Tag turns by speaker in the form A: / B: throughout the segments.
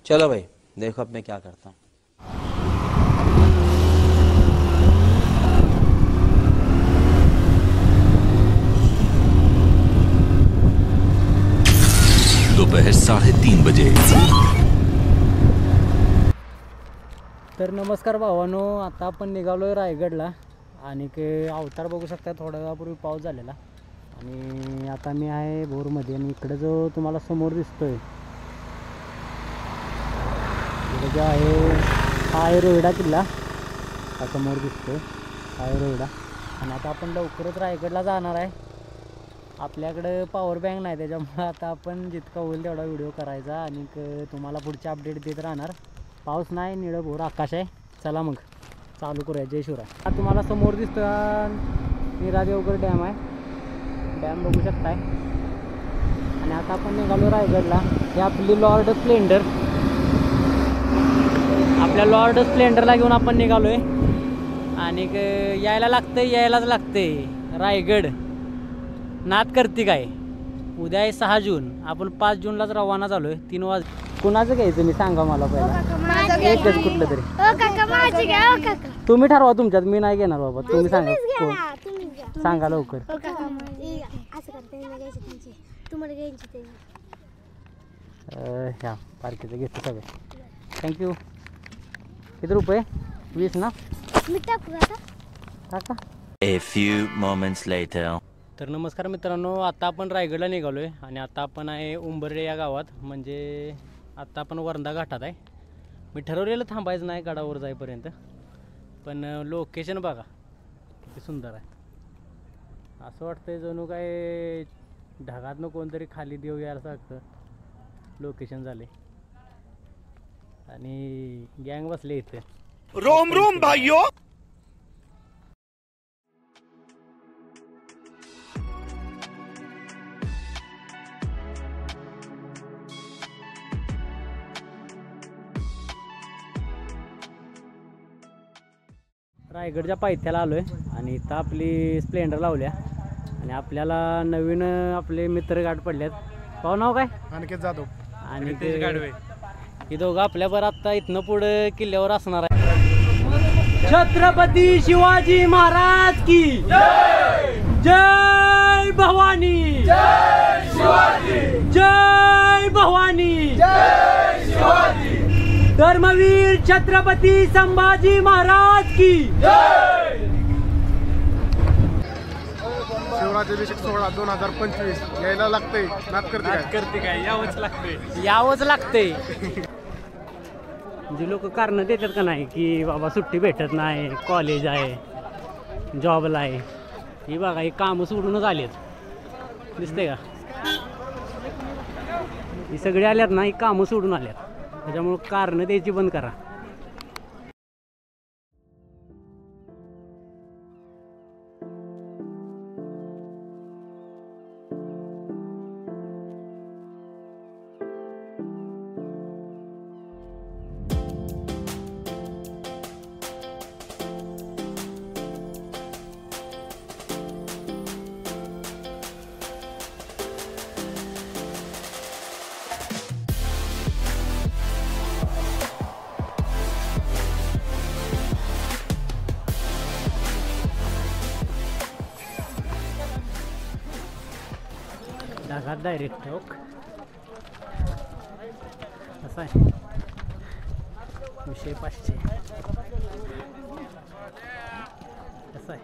A: चलो भाई देखो अब मैं क्या करता हूँ।
B: दोपहर 3:30 बजे।
C: तर नमस्कार भावानो, आता आपण निघालोय रायगडला आणि अवतार बघू शकता थोड्या वेळापूर्वी पाऊस झालेला आणि आता मी आहे भोरमध्ये आणि इकडे जो तुम्हाला समोर दिसतोय इकडे जो आहे हा आहे रोहिडा किल्ला, हा समोर दिसतोय हा आहे रोहिडा आणि आता आपण लवकरच रायगडला जाणार आहे। आपल्याकडे पॉवर बँक नाही त्याच्यामुळे आता आपण जितका होईल तेवढा व्हिडिओ करायचा आणि तुम्हाला पुढचे अपडेट देत राहणार। पाऊस नाही, निळं भोर आकाश आहे। चला मग चालू करूया। जय शिवराय। हा तुम्हाला समोर दिसतो नीरादेवगड डॅम आहे, डॅम बघू शकताय आणि आता आपण निघालो रायगडला। ही आपली लॉर्ड स्प्लेंडर, आपल्या लॉर्ड स्प्लेंडरला घेऊन आपण निघालोय आणि यायलाच लागते रायगड नाथ करती काय। उद्या आहे 6 जून, आपण 5 जूनलाच रवाना झालोय 3 वाज। कुणाचं घ्यायचं मी सांगा मला पहिला, एकच कुठलं तरी तुम्ही ठरवा तुमच्यात, मी नाही घेणार बाबा, तुम्ही सांगा सांगा लवकर। ह्या पार्टीचं घेतो सगळं, थँक्यू। किती रुपये? 20 ना? टाका।
D: A few moments later.
C: तर नमस्कार मित्रांनो, आता आपण रायगडला निघालो आहे आणि आता आपण आहे उंबर्डे या गावात, म्हणजे आता आपण वरंधा घाटात आहे। मी ठरवलेलं थांबायचं नाही गडावर जाईपर्यंत, पण लोकेशन बघा किती सुंदर आहे। असं वाटतंय जणू काय ढगातनं कोणतरी खाली देव यासारखं लोकेशन झाले आणि गँग बसले इथे।
E: रोम रोम भाइयों।
C: रायगडच्या पायथ्याला आलोय आणि इथं आपली स्प्लेंडर लावल्या आणि आपल्याला नवीन आपले मित्र गाठ पडल्यात। पाहू नाव काय?
E: अनिकेत जाधव
C: आणि ही दोघं आपल्याबरोबर आता इथनं पुढे किल्ल्यावर असणार आहे। छत्रपती शिवाजी महाराज की जय, जय भवानी, जय शिवाजी, जय भवानी, जय शिवाजी। धर्मवीर छत्रपती संभाजी महाराज की जय।
E: शिवराज्याभिषेक सोहळा 2025 यायला लागते। नाथ करते काय
C: यावंच लागते। जे लोक कारण देतात का नाही की बाबा सुट्टी भेटत नाही, कॉलेज आहे, जॉबला आहे, ही बघा ही कामं सोडूनच आलेत, दिसते का? ही सगळी आल्यात ना, ही कामं सोडून आल्यात, त्याच्यामुळे कारण द्यायची बंद करा। ढगात डायरेक्ट टोक असा आहे विषय 500 असा आहे।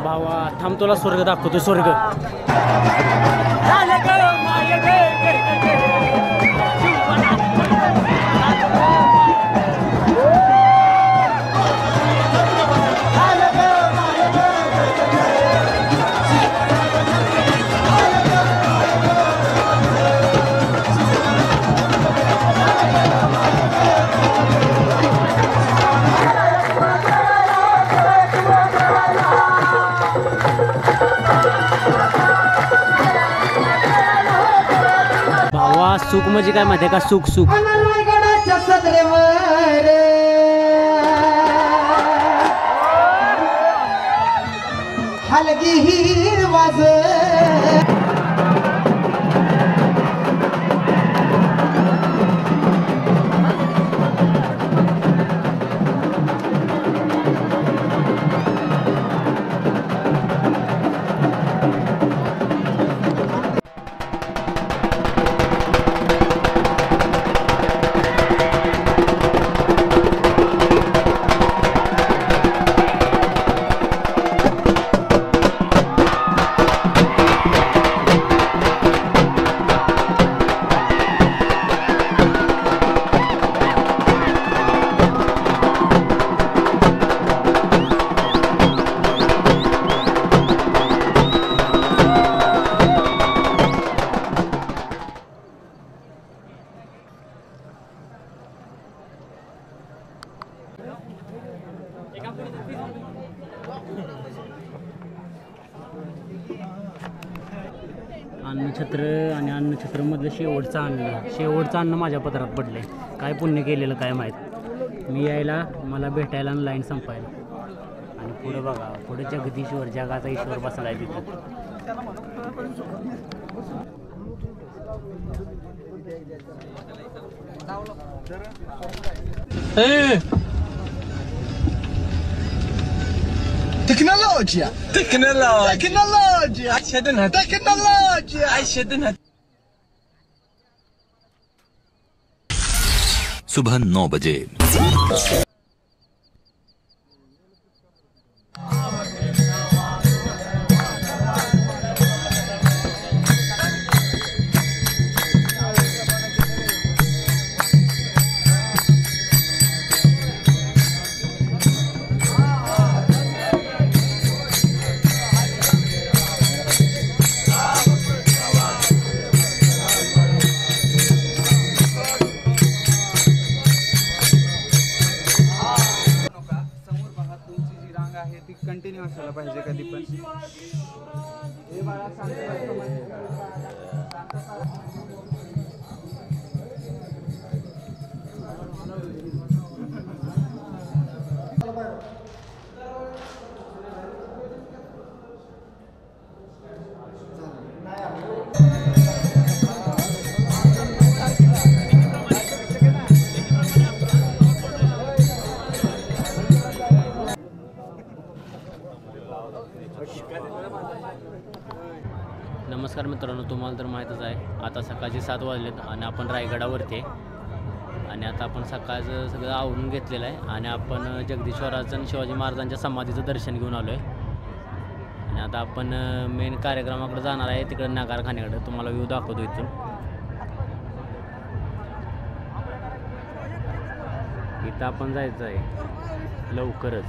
C: भावा थांब, तुला स्वर्ग दाखवतो, स्वर्ग। सुख म्हणजे काय माहिती आहे का? सुख सुख
F: ढोलकी वाजे
C: अन्नछत्र आणि अन्नछत्रमधलं शेवटचं अन्न माझ्या पत्रात पडलं आहे. काय पुण्य केलेलं काय माहीत. मी यायला मला भेटायला आणि लाईन संपायला. आणि पुढे बघा, पुढे जगदीश्वर जगाचा ईश्वर बसला आहे तिथं.
F: Tecnologia! Tecnologia! Tecnologia!
B: सुबह 9 बजे।
G: कंटिन्यू असायला पाहिजे कधी पण.
C: नमस्कार मित्रांनो, तुम्हाला तर माहीतच आहे आता सकाळचे 7 वाजलेत आणि आपण रायगडावरती आहे. आणि आता आपण सकाळचं सगळं आवरून घेतलेलं आहे आणि आपण जगदीश्वराचं आणि शिवाजी महाराजांच्या समाधीचं दर्शन घेऊन आलो आहे. आणि आता आपण मेन कार्यक्रमाकडे जाणार आहे, तिकडे नगारखान्याकडे. तुम्हाला व्ह्यू दाखवतो इथून. इथं आपण जायचं आहे लवकरच.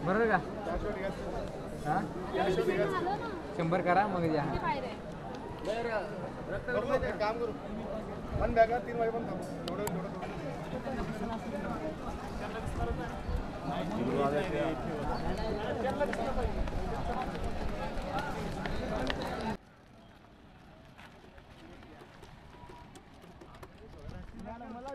C: बरोबर का? 100 करा मग द्या.
E: एक काम करू पण बॅगा 3 वाजे पण थांबू मला